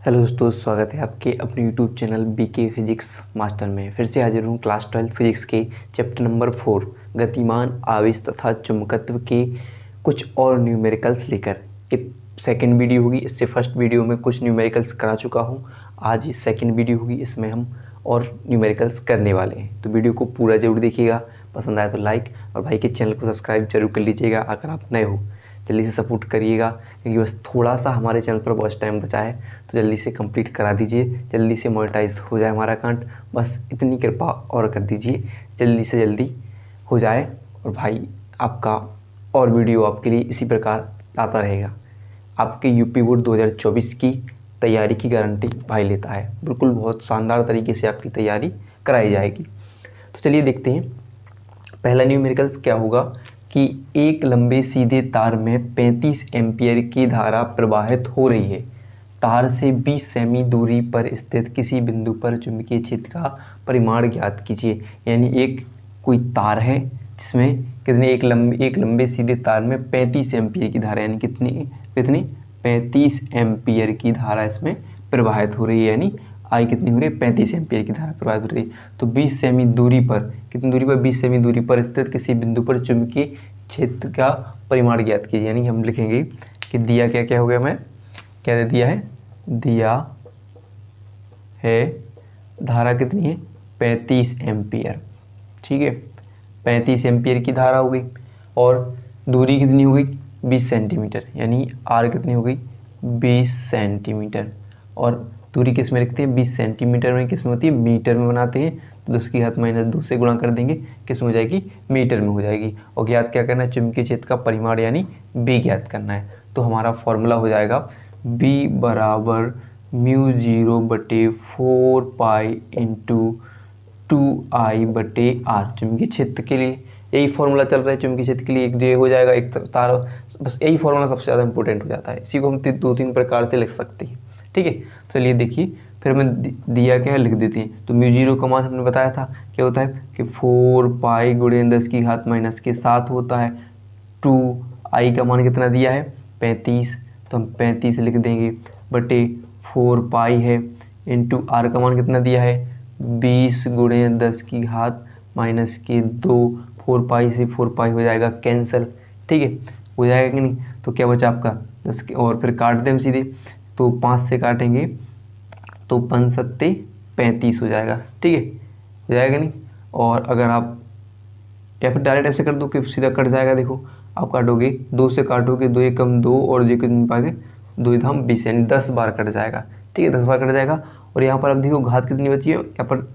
Hello दोस्तों, स्वागत है आपके अपने YouTube channel BK physics master में। फिर से हाजिर हूँ क्लास 12 फिजिक्स के चैप्टर नंबर 4 गतिमान आवेश तथा चुंबकत्व के कुछ और न्यूमेरिकल्स लेकर। ये सेकंड वीडियो होगी। इससे फर्स्ट वीडियो में कुछ न्यूमेरिकल्स करा चुका हूँ। आज ये सेकंड वीडियो होगी, इसमें हम और न्यूमेरिकल्स करने वाले हैं। तो वीडियो को पूरा जरूर देखिएगा, पसंद आए तो लाइक और भाई के चैनल को सब्सक्राइब जरूर कर लीजिएगा। अगर आप नए हो जल्दी से सपोर्ट करिएगा, क्योंकि बस थोड़ा सा हमारे चैनल पर वॉच टाइम बचा है, तो जल्दी से कंप्लीट करा दीजिए, जल्दी से मोनेटाइज हो जाए हमारा अकाउंट। बस इतनी कृपा और कर दीजिए, जल्दी से जल्दी हो जाए। और भाई आपका और वीडियो आपके लिए इसी प्रकार लाता रहेगा। आपके यूपी बोर्ड 2024 की तैयारी की गारंटी भाई लेता है। बिल्कुल बहुत शानदार तरीके से आपकी तैयारी कराई जाएगी। तो चलिए देखते हैं पहला न्यूमेरिकल्स क्या होगा कि एक लंबे सीधे तार में 35 एम्पीयर की धारा प्रवाहित हो रही है। तार से 20 सेमी दूरी पर स्थित किसी बिंदु पर चुंबकीय क्षेत्र का परिमाण ज्ञात कीजिए। यानी एक कोई तार है जिसमें कितने एक लंबे सीधे तार में 35 एम्पीयर की धारा, यानी कितनी 35 एम्पीयर की धारा इसमें प्रवाहित हो रही है। यानी आई कितनी हो रही है, 35 एम्पीयर की धारा प्रवाहित हो रही है। तो 20 सेमी दूरी पर, कितनी दूरी पर, 20 सेमी दूरी पर स्थित किसी बिंदु पर चुंबकीय क्षेत्र का परिमाण ज्ञात कीजिए। यानी हम लिखेंगे कि दिया क्या क्या हो गया, मैं क्या दे दिया है, दिया है धारा कितनी है, 35 एम्पीयर। ठीक है, 35 एम्पीयर की धारा हो गई और दूरी कितनी हो गई, 20 सेंटीमीटर। यानी आर कितनी हो गई, 20 सेंटीमीटर। और दूरी किस में लिखते हैं, 20 सेंटीमीटर में किस में होती है, मीटर में बनाते हैं। तो 10 की घात -2 से गुणा कर देंगे, किस में हो जाएगी, मीटर में हो जाएगी। और ज्ञात क्या करना है, चुंबकीय क्षेत्र का परिमाण यानी बी ज्ञात करना है। तो हमारा फॉर्मूला हो जाएगा बी बराबर μ0/4 पाई इंटू 2I/r। चुंबकीय क्षेत्र के लिए यही फॉर्मूला चल रहा है। चुंबकीय क्षेत्र के लिए एक जे हो जाएगा, एक तार, बस यही फॉर्मूला सबसे ज़्यादा इंपॉर्टेंट हो जाता है। इसी को हम 2-3 प्रकार से लिख सकते हैं। ठीक है, चलिए देखिए, फिर हमें दिया क्या है लिख देते हैं। तो μ0 का मान हमने बताया था क्या होता है कि 4 पाई गुणे 10 की घात -7 होता है। 2I का मान कितना दिया है, 35, तो हम 35 लिख देंगे बटे 4 पाई है, इंटू R का मान कितना दिया है, 20 गुणे 10 की घात -2। 4 पाई से 4 पाई हो जाएगा कैंसिल। ठीक है, हो जाएगा कि नहीं। तो क्या बचा आपका 10 के, और फिर काट दें हम सीधे, तो 5 से काटेंगे तो 5 सत्ते 35 हो जाएगा। ठीक है, हो जाएगा नहीं। और अगर आप या फिर डायरेक्ट ऐसे कर दो कि सीधा कट जाएगा। देखो आप काटोगे, 2 से काटोगे, 2 एकम 2 और 2 कितने पाएंगे, 2 धाम 20, यानी 10 बार कट जाएगा। ठीक है, 10 बार कट जाएगा। और यहाँ पर अब देखो घात कितनी बची है, यहाँ पर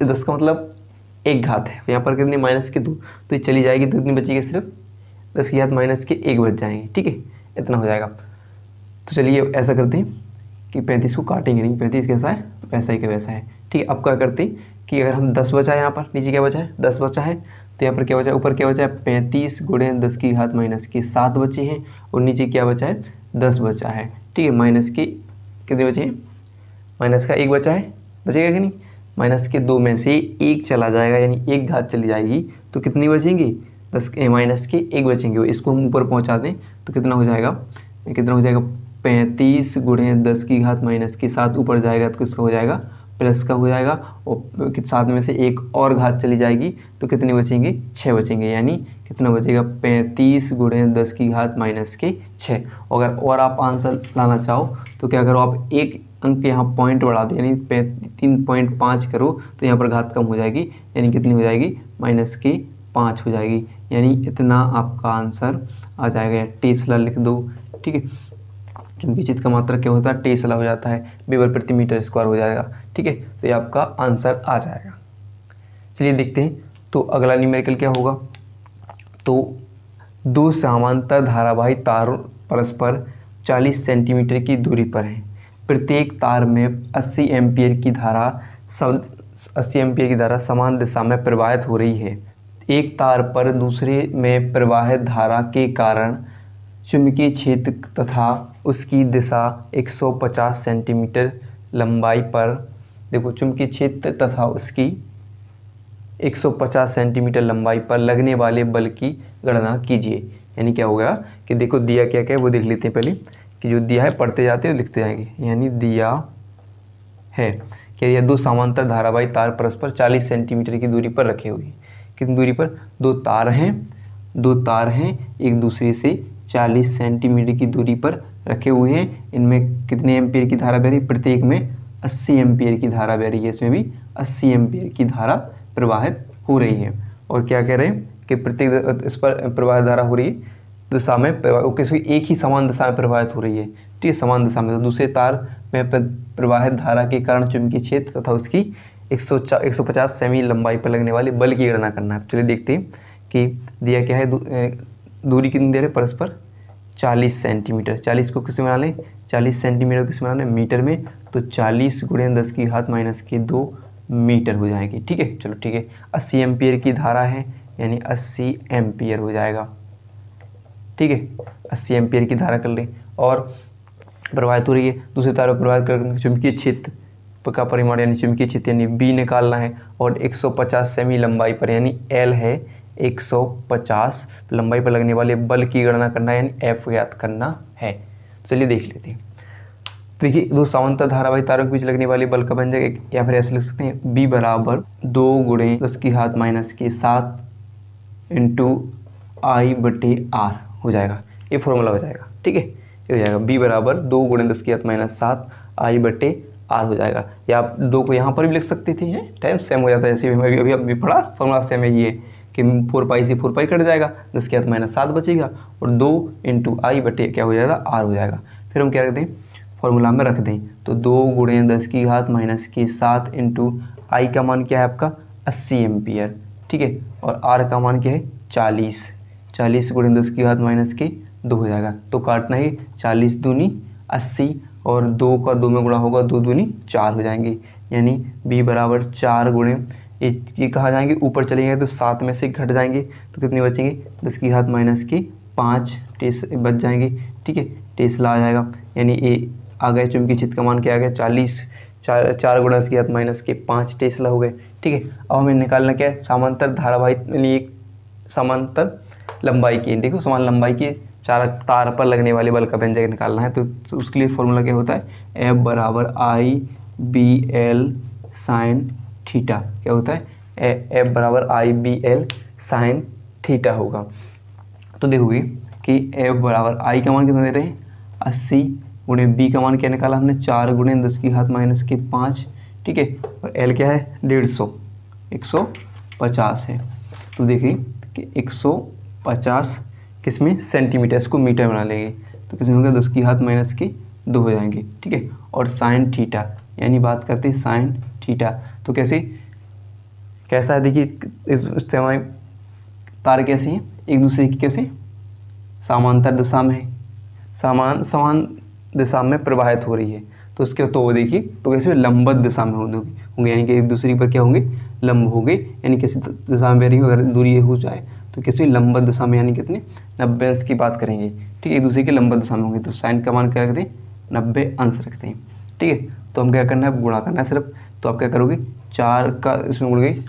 10 का मतलब एक घात है, यहाँ पर कितनी -2, तो ये चली जाएगी, तो कितनी बचेगी, सिर्फ 10 की घात -1 बच जाएंगे। ठीक है, इतना हो जाएगा। तो चलिए ऐसा करते हैं कि 35 को काटेंगे नहीं, 35 कैसा है, वैसा ही का वैसा है। ठीक है, अब क्या करते हैं कि अगर हम 10 बचा है, यहाँ पर नीचे क्या बचा है, 10 बचा है, तो यहाँ पर क्या बचा है, ऊपर क्या बचा है, 35 गुणे 10 की घात -7 बचे हैं, और नीचे क्या बचा है, 10 बचा है। ठीक है, माइनस के कितने बचे हैं, माइनस का 1 बचा है, बचेगा कि नहीं, -2 में से 1 चला जाएगा, यानी 1 घात चली जाएगी, तो कितनी बचेंगी, 10 -1 बचेंगे। इसको हम ऊपर पहुँचा दें तो कितना हो जाएगा, 35 गुणे 10 की घात -7 ऊपर जाएगा तो किसका हो जाएगा, प्लस का हो जाएगा, और साथ में से 1 और घात चली जाएगी, तो कितने बचेंगे, 6 बचेंगे। यानी कितना बचेगा, 35 गुणे 10 की घात -6। अगर और आप आंसर लाना चाहो तो क्या करो, आप एक अंक यहाँ पॉइंट बढ़ा दो, यानी 3.5 करो, तो यहाँ पर घात कम हो जाएगी, यानी कितनी हो जाएगी, -5 हो जाएगी। यानी इतना आपका आंसर आ जाएगा। टेस्ला लिख दो। ठीक है, चुंबकीय क्षेत्र का मात्रक क्या होता है, टेस्ला हो जाता है, वेबर प्रति मीटर स्क्वायर हो जाएगा। ठीक है, तो ये आपका आंसर आ जाएगा। चलिए देखते हैं, तो अगला न्यूमेरिकल क्या होगा। तो 2 समांतर धारावाही तार परस्पर 40 सेंटीमीटर की दूरी पर हैं। प्रत्येक तार में 80 एम्पीयर की धारा समान दिशा में प्रवाहित हो रही है। एक तार पर दूसरे में प्रवाहित धारा के कारण चुंबकीय क्षेत्र तथा उसकी दिशा 150 सेंटीमीटर लंबाई पर, देखो चुंबकीय क्षेत्र तथा उसकी 150 सेंटीमीटर लंबाई पर लगने वाले बल की गणना कीजिए। यानी क्या होगा कि देखो दिया क्या क्या है वो देख लेते हैं पहले, कि जो दिया है पढ़ते जाते हो लिखते जाएंगे, यानी दिया है कि यह दो समांतर धारावाही तार परस्पर 40 सेंटीमीटर की दूरी पर रखे हुए हैं। कितनी दूरी पर? दो तार हैं एक दूसरे से 40 सेंटीमीटर की दूरी पर रखे हुए हैं। इनमें कितने एम्पीयर की धारा बह रही है? प्रत्येक में 80 एम्पीयर की धारा बह रही है। इसमें भी 80 एम्पीयर की धारा प्रवाहित हो रही है। और क्या कह रहे हैं कि प्रत्येक इस पर प्रवाहित धारा हो रही है दिशा में, किसी एक ही समान दिशा में प्रवाहित हो रही है, ठीक है, समान दिशा में। तो दूसरे तार में प्रवाहित धारा के कारण चुंबकीय क्षेत्र तथा उसकी 150 सेमी लंबाई पर लगने वाले बल की गणना करना है। तो चलिए देखते हैं कि दिया क्या है। दूरी कितनी दे रहे? परस्पर 40 सेंटीमीटर। 40 को किस में बना लें? 40 सेंटीमीटर को किस में बना लें? मीटर में। तो 40 × 10⁻⁻2 मीटर हो जाएगी, ठीक है। चलो ठीक है, 80 एम्पीयर की धारा है, यानी 80 एम्पीयर हो जाएगा, ठीक है। 80 एम्पीयर की धारा कर लें और प्रवाहित हो रही है। दूसरे तार पर प्रवाहित कर चुंबकीय क्षेत्र का परिमाण यानी चुंबकीय क्षेत्र यानी बी निकालना है। और 150 सेमी लंबाई पर यानी एल है 150 लंबाई पर लगने वाले बल की गणना करना है, यानी एफ ज्ञात करना है। तो चलिए देख लेते हैं। देखिए, दो समांतर धारावाही तारों के बीच लगने वाले बल का बन जाएगा, या फिर ऐसे लिख सकते हैं B बराबर 2 × 10⁻⁻7 × I/R हो जाएगा। ये फॉर्मूला हो जाएगा, ठीक है। ये हो जाएगा B बराबर 2 × 10⁻⁷ I/R हो जाएगा। या आप 2 को यहाँ पर भी लिख सकते थे, हैं टाइम सेम हो जाता है। जैसे अभी पढ़ा फॉर्मूला सेम है ये कि 4π से 4π कट जाएगा, 10⁻⁷ बचेगा और 2 × I/ क्या हो जाएगा? R हो जाएगा। फिर हम क्या करते हैं, फॉर्मूला में रख दें। तो 2 × 10⁻⁷ × I का मान क्या है आपका? 80 एम्पीयर, ठीक है। और R का मान क्या है? 40 × 10⁻⁻2 हो जाएगा। तो काटना ही 40 दूनी 80 और 2 का 2 में गुणा होगा, 2 दूनी 4 हो जाएंगे। यानी B बराबर 4 × ये कहाँ जाएंगे? ऊपर चलेंगे तो 7 में से घट जाएंगे, तो कितने बचेंगे? 10⁻⁻5 टेस बच जाएंगे, ठीक है। टेस्ला आ जाएगा, यानी ये आ गए। चुंबकीय क्षेत्र का मान क्या आ गया? 40 4 × 10⁻⁻5 टेस्ला हो गए, ठीक है। अब हमें निकालना क्या है? समांतर धारावाही यानी एक समांतर लंबाई की, देखो समान लंबाई के चार तार पर लगने वाले बल का व्यंजक निकालना है। तो उसके लिए फॉर्मूला क्या होता है? F बराबर I/BL साइन थीटा। क्या होता है? F बराबर I/BL साइन थीटा होगा। तो देखोगे कि F बराबर I का मान कितना दे रहे हैं? 80 × B का मान क्या निकाला हमने? 4 × 10⁻⁵, ठीक है। और L क्या है? 150 है। तो देखिए कि 150 किसमें? सेंटीमीटर। इसको मीटर बना लेंगे तो किसमें होगा? 10⁻⁻2 हो जाएंगे, ठीक है। और साइन थीटा यानी बात करते हैं साइन थीटा। तो कैसा है? देखिए इस समय तार कैसे हैं? एक दूसरे की कैसे? समांतर दिशा में, समान दिशा में प्रवाहित हो रही है। तो उसके तो देखिए तो कैसे? लंबवत दिशा में होंगे, यानी कि एक दूसरे पर क्या होंगे? लंब होंगे, यानी किसी दिशा में रही अगर दूरी हो जाए तो किसी लंबवत दिशा में, यानी कितने? 90 अंश की बात करेंगे, ठीक है। एक दूसरे के लंबवत दिशा में होंगे तो साइन का मान क्या रखते हैं? 90 अंश रखते हैं, ठीक है। तो हम क्या करना है? गुणा करना है सिर्फ। तो आप क्या करोगे? 4 का इसमें गुण गए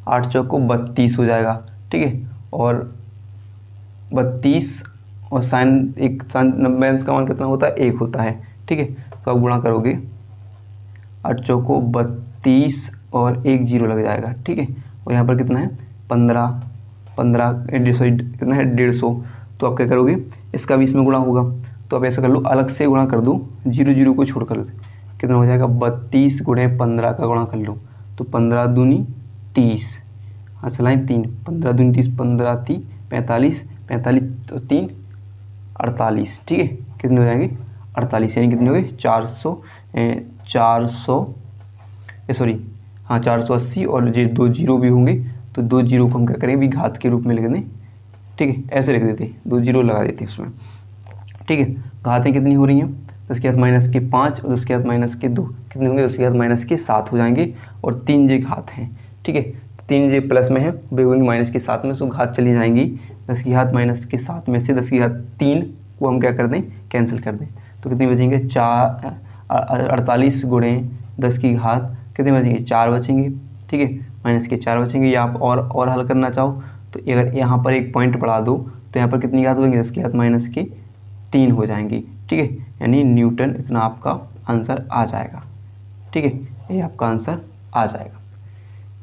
8 चौको 32 हो जाएगा, ठीक है। और 32 और साइन 90 अंश का मान कितना होता है? 1 होता है, ठीक है। तो आप गुणा करोगे 8 चौको 32 और 1 0 लग जाएगा, ठीक है। और यहाँ पर कितना है? 15 कितना है? 150। तो आप क्या करोगे? इसका भी इसमें गुणा होगा, तो आप ऐसा कर लो, अलग से गुणा कर दो, 0 को छोड़ कर कितना हो जाएगा? 32 × 15 का गुणा कर लो, तो 15 दूनी 30, हाँ चलाएँ 3, 15 दूनी 30, 15 3 45, 45 तो 3 48, ठीक है। कितने हो जाएंगे? 48, यानी कितने हो गए? 480 और ये 2 0 भी होंगे, तो 2 0 को हम क्या करें? भी घात के रूप में लिख दें, ठीक है। ऐसे लिख देते, 2 0 लगा देते उसमें, ठीक है। घातें कितनी हो रही हैं? 10⁻⁵ और 10⁻�2 कितने होंगे? 10⁻�7 हो जाएंगे। और 3 जे घात हैं, ठीक है। 3 जे प्लस में है, वे होंगे -7 में, सो घात चली जाएंगी 10⁻⁻7 में से 10⁻3 को हम क्या कर दें? कैंसिल कर दें। तो कितने बचेंगे? 48 × 10 की घात कितने बचेंगे? 4 बचेंगे, ठीक है। -4 बचेंगे। या आप और हल करना चाहो तो अगर यहाँ पर एक पॉइंट बढ़ा दो तो यहाँ पर कितनी घात होगी? 10⁻⁻⁴ 3 हो जाएंगी। ठीक है, यानी न्यूटन इतना आपका आंसर आ जाएगा। ठीक है, ये आपका आंसर आ जाएगा।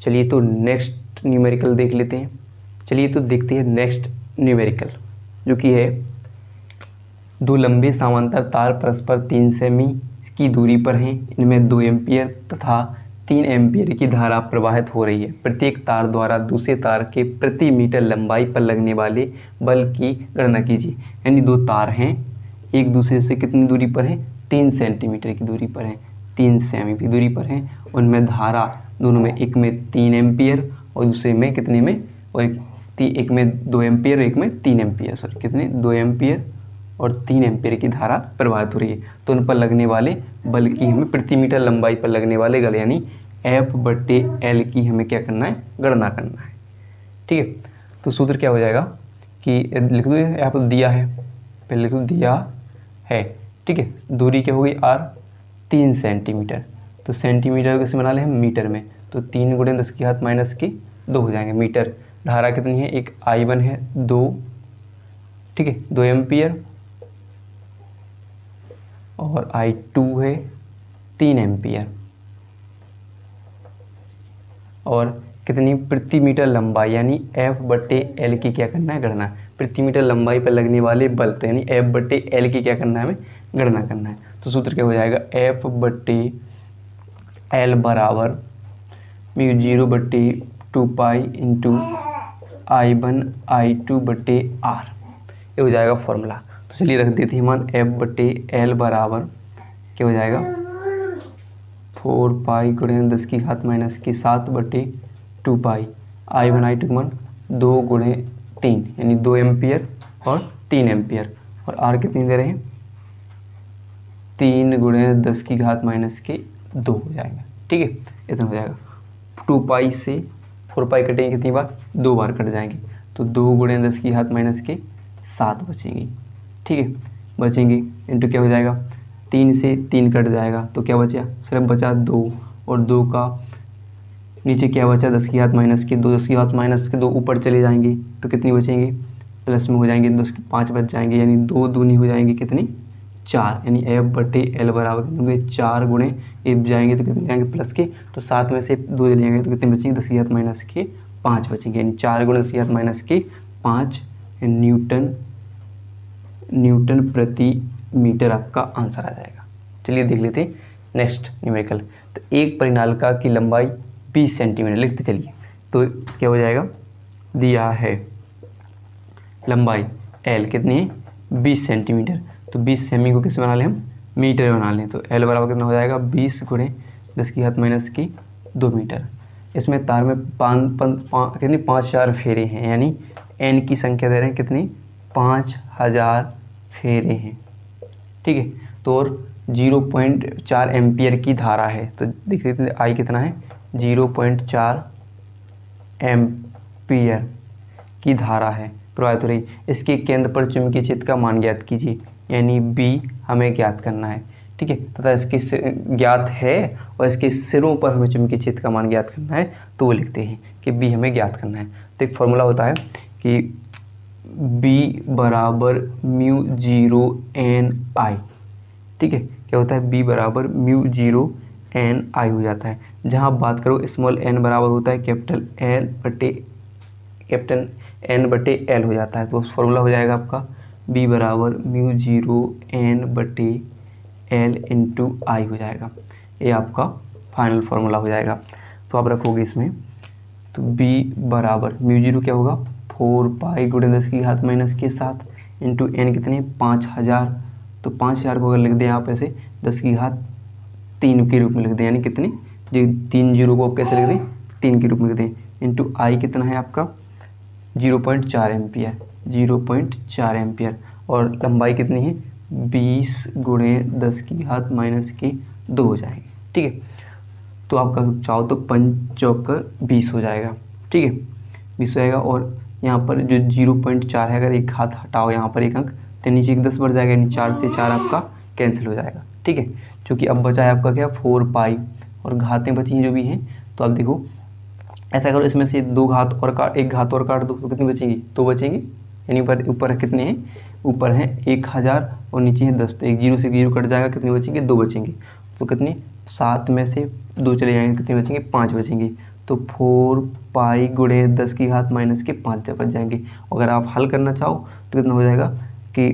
चलिए तो नेक्स्ट न्यूमेरिकल देख लेते हैं। चलिए तो देखते हैं नेक्स्ट न्यूमेरिकल, जो कि है दो लंबे समांतर तार परस्पर 3 सेमी की दूरी पर हैं। इनमें 2 एम्पीयर तथा 3 एम्पीयर की धारा प्रवाहित हो रही है। प्रत्येक तार द्वारा दूसरे तार के प्रति मीटर लंबाई पर लगने वाले बल की गणना कीजिए। यानी दो तार हैं, एक दूसरे से कितनी दूरी पर हैं? 3 सेंटीमीटर की दूरी पर हैं, 3 सेमी की दूरी पर हैं। उनमें धारा दोनों में, एक में 3 एम्पीयर और दूसरे में कितने में, और एक में 2 एम्पीयर, एक में 3 एम्पीयर, सॉरी कितने, 2 एम्पीयर और 3 एम्पीयर की धारा प्रवाहित हो रही है। तो उन पर लगने वाले बल की हमें प्रति मीटर लंबाई पर लगने वाले बल यानी F/L की हमें क्या करना है? गणना करना है। ठीक है, तो सूत्र क्या हो जाएगा कि लिख दो, यहाँ पर दिया है, पहले लिख दो दिया है। ठीक है, दूरी क्या हो गई R 3 सेंटीमीटर, तो सेंटीमीटर कैसे बना लें हम? मीटर में, तो 3 × 10⁻⁻2 हो जाएंगे मीटर। धारा कितनी है? एक I1 है 2, ठीक है, 2 एम्पीयर, और I2 है 3 एम्पीयर, और कितनी? प्रति मीटर लंबाई यानी F/L की क्या करना है? गणना। प्रति मीटर लंबाई पर लगने वाले बल, तो यानी F/L की क्या करना है? हमें गणना करना है। तो सूत्र क्या हो जाएगा? F/L बराबर μ0/2π इंटू I1 I2/R, ये हो जाएगा फॉर्मूला। तो चलिए रख देते हैं मान F/L बराबर क्या हो जाएगा? 4π × 10⁻⁻7/2π। I1 I2 मान 2 × 3 यानी 2 एम्पीयर और 3 एम्पीयर, और R कितनी दे रहे हैं? 3 × 10⁻⁻2 हो जाएगा। ठीक है, इतना हो जाएगा। 2π से 4π कटेंगे कितनी बार? 2 बार कट जाएंगे, तो 2 × 10⁻⁻7 बचेंगी। ठीक है, बचेंगे इंटू क्या हो जाएगा? 3 से 3 कट जाएगा, तो क्या बचा? सिर्फ बचा 2, और 2 का नीचे क्या बचा? 10⁻⁻2, 10⁻⁻2 ऊपर चले जाएंगे तो कितनी बचेंगी? प्लस में हो जाएंगे, 5 बच जाएंगे, यानी 2 दूनी हो जाएंगी कितनी? 4, यानी F/L बराबर कितने? 4 × एक जाएंगे तो कितने जाएंगे? प्लस के, तो 7 में से 2 चले जाएंगे तो कितने बचेंगे? 10⁻⁻5 बचेंगे, यानी 4 × 10⁻⁻5 न्यूटन प्रति मीटर आपका आंसर आ जाएगा। चलिए देख लेते हैं नेक्स्ट न्यूमेरिकल। तो एक परिनालिका की लंबाई 20 सेंटीमीटर लिखते चलिए, तो क्या हो जाएगा? दिया है लंबाई L कितनी है? 20 सेंटीमीटर, तो 20 सेमी को किस बना लें हम? मीटर बना लें, तो L बराबर कितना हो जाएगा? 20 × 10⁻⁻2 मीटर। इसमें तार में कितनी? 5000 फेरे हैं, यानी N की संख्या दे रहे हैं कितनी? 5000 फेरे हैं। ठीक है, तो और 0.4 एम्पियर की धारा है, तो देख लेते हैं I कितना है? 0.4 एम्पियर की धारा है प्रवाहित हो रही। इसके केंद्र पर चुंबकीय क्षेत्र का मान ज्ञात कीजिए, यानी B हमें ज्ञात करना है। ठीक है, तथा इसके ज्ञात है और इसके सिरों पर हमें चुंबकीय क्षेत्र का मान ज्ञात करना है, तो वो लिखते हैं कि B हमें ज्ञात करना है। तो एक फॉर्मूला होता है कि B बराबर μ0NI। ठीक है, क्या होता है? B बराबर μ0NI हो जाता है। जहाँ बात करो स्मॉल n बराबर होता है कैपिटल N/L हो जाता है, तो उस फॉर्मूला हो जाएगा आपका B बराबर μ0N/L इंटू I हो जाएगा। ये आपका फाइनल फार्मूला हो जाएगा। तो आप रखोगे इसमें, तो B बराबर μ0 क्या होगा? 4π × 10⁻⁻7 इंटू N कितने? 5000, तो 5000 को अगर लिख दें आप ऐसे 10⁻³ के रूप में लिख दें, यानी कितने? जो 3 जीरो को कैसे लिख दें? 3 के रूप में लिख दें, इंटू I कितना है आपका? 0.4 एम्पियर, 0.4 एम्पियर, और लंबाई कितनी है? 20 × 10⁻⁻2 हो जाएगी। ठीक है, तो आपका चाहो तो 5 चौक 20 हो जाएगा। ठीक है, 20 हो जाएगा, और यहाँ पर जो 0.4 है, अगर एक हाथ हटाओ यहाँ पर एक अंक, तो नीचे एक 10 बढ़ जाएगा, यानी 4 से 4 आपका कैंसिल हो जाएगा। ठीक है, क्योंकि अब बचा है आपका क्या? 4π, और घातें बची हैं जो भी हैं, तो आप देखो ऐसा करो, इसमें से 2 घात और एक घात और काट दो, तो कितनी बचेंगी? 2 बचेंगी, यानी ऊपर कितने हैं? ऊपर हैं 1000 और नीचे है 10, तो एक जीरो से जीरो कट जाएगा, कितने बचेंगे 2 बचेंगे। तो कितने 7 में से 2 चले जाएंगे, कितने बचेंगे 5 बचेंगे। तो 4 पाई गुणे 10 की घात माइनस के 5 बच जाएंगे। अगर आप हल करना चाहो तो कितना हो जाएगा कि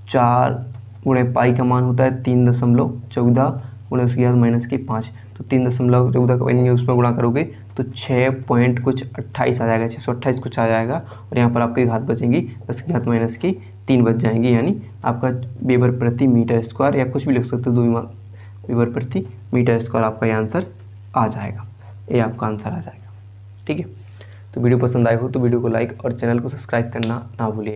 4 गुणे पाई का मान होता है 3.14 गुणे 10 की घात माइनस के 5, तो 3.14 का वैल्यू उसमें गुणा करोगे तो 6 पॉइंट कुछ 28 आ जाएगा, 628 कुछ आ जाएगा। और यहाँ पर आपकी घात बचेंगी 10 की घात माइनस की 3 बच जाएंगी, यानी आपका वेबर प्रति मीटर स्क्वायर या कुछ भी लिख सकते हो, 2 वेबर प्रति मीटर स्क्वायर आपका ये आंसर आ जाएगा, ये आपका आंसर आ जाएगा। ठीक है, तो वीडियो पसंद आए हो तो वीडियो को लाइक और चैनल को सब्सक्राइब करना ना भूलिए।